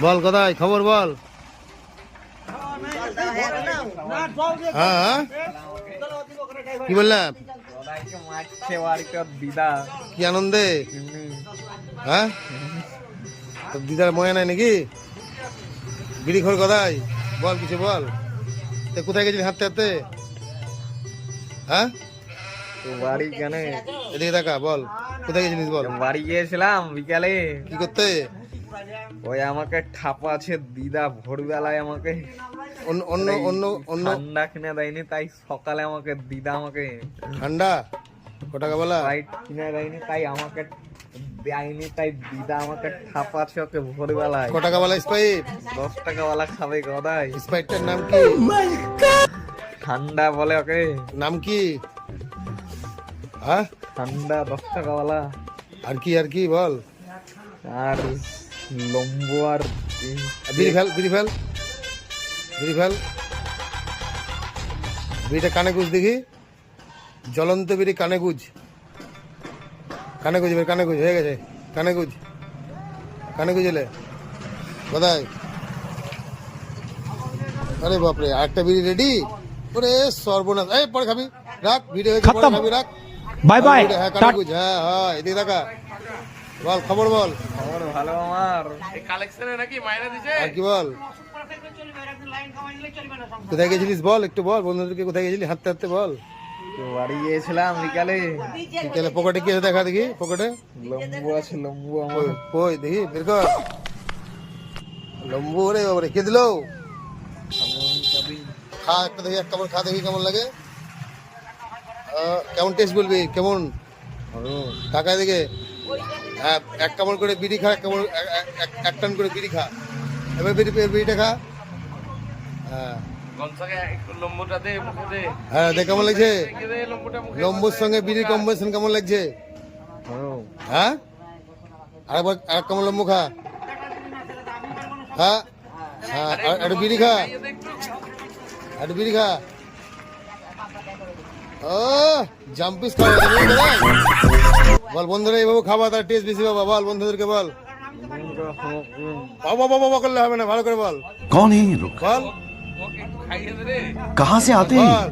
বল কোথায় খবর বল। হ্যাঁ কি বললাম, কি আনন্দে? হ্যাঁ দিদার ময়া নাই নাকি? বিড়ি খোর কোথায় বল, কিছু বল। কোথায় গেছিলি হাঁটতে হাঁটতে? হ্যাঁ বাড়ি কেন? এদিকে দেখা, বল কোথায় গেছিলিস বল। বাড়ি গিয়েছিলাম বিকালে। কি করতে? ওই আমাকে ঠাপাছে দিদা ভোরবেলায় আমাকে অন্য অন্য অন্য অন্য ঠান্ডা কিনে দেয়নি, তাই সকালে আমাকে দিদা আমাকে ঠান্ডা ক টাকা বলা স্প্রাইট কিনে দেয়নি, তাই আমাকে দেয়নি, তাই দিদা আমাকে ঠাপাছে ওকে ভোরবেলায়। ক টাকা বলা স্প্রাইট? 10 টাকাওয়ালা খাবে গদাই। স্প্রাইটটার নাম কি? ঠান্ডা বলে ওকে। নাম কি? হ্যাঁ ঠান্ডা 10 টাকাওয়ালা। আর কি আর কি বল। আর লম্বু আর বিড়ি ফেল, বিড়ি ফেল, বিড়ি ফেল। বিড়িটা কানে গুজ দেখি, জ্বলন্ত বিড়ি কানে গুজ, কানে গুজ, কানে গুজ হয়ে গেছে, কানে গুজ, কানে গুজলে কোথায়? আরে বাপরে, আরেকটা বিড়ি রেডি? ওরে সর্বনাশ, এই পরে খাবি, রাখ ভিডিও হয়েছে পরে খাবি, রাখ। Bye bye. হ্যাঁ কানে গুজ, হ্যাঁ হ্যাঁ এদিকে দেখা, বল খবর বল। খবর ভালো আমার। আর কি বল, কোথায় গেছিলিস বল, একটু বল বন্ধুদেরকে, কোথায় গেছিলি হাঁটতে হাঁটতে বল। তো বাড়ি গিয়েছিলাম বিকালে। বিকেলে পকেটে কি আছে দেখা দেখি, পকেটে লম্বু আছে, লম্বু আমার। কই দেখি বের কর। লম্বু রে বাবা, রেখে দিলো। খা একটা দেখি, এক কামড় খা দেখি কেমন লাগে। কেমন টেস্ট বলবি কেমন? কাকা দিকে হ্যাঁ, এক কামড় করে বিড়ি খা, এক কামড় এক টান করে বিড়ি খা, এবার বিড়িটা খা। হ্যাঁ হ্যাঁ দেখ কেমন লাগছে, লম্বুর সঙ্গে বিড়ির কম্বিনেশন কেমন লাগছে? হ্যাঁ আরেকবার আর কেমন লম্বু খা, হ্যাঁ হ্যাঁ একটু বিড়ি খা, একটু বিড়ি খা। ও জাম্পিস খাওয়া বল বন্ধুরা, এইভাবে খাওয়া তার টেস্ট বেশি বাবা, বল বন্ধুদেরকে বল। বাবা বাবা বাবা করলে হবে না, ভালো করে বল। कौन है ये लोग? বল कहाँ से आते हैं? বল।